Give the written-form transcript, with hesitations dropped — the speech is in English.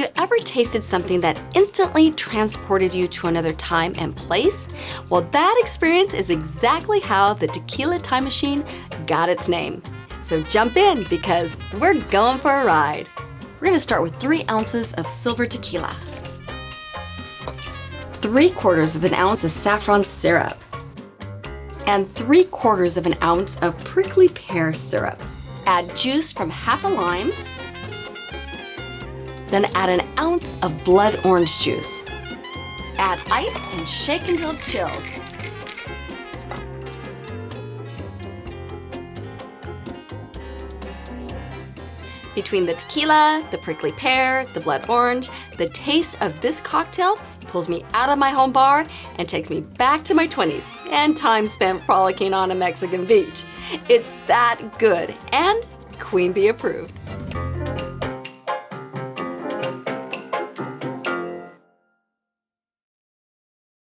you ever tasted something that instantly transported you to another time and place? Well, that experience is exactly how the Tequila Time Machine got its name. So jump in because we're going for a ride. We're gonna start with 3 ounces of silver tequila, 3/4 of an ounce of saffron syrup, and 3/4 of an ounce of prickly pear syrup. Add juice from half a lime, then add an ounce of blood orange juice. Add ice and shake until it's chilled. Between the tequila, the prickly pear, the blood orange, the taste of this cocktail pulls me out of my home bar and takes me back to my 20s and time spent frolicking on a Mexican beach. It's that good and Queen Bee approved.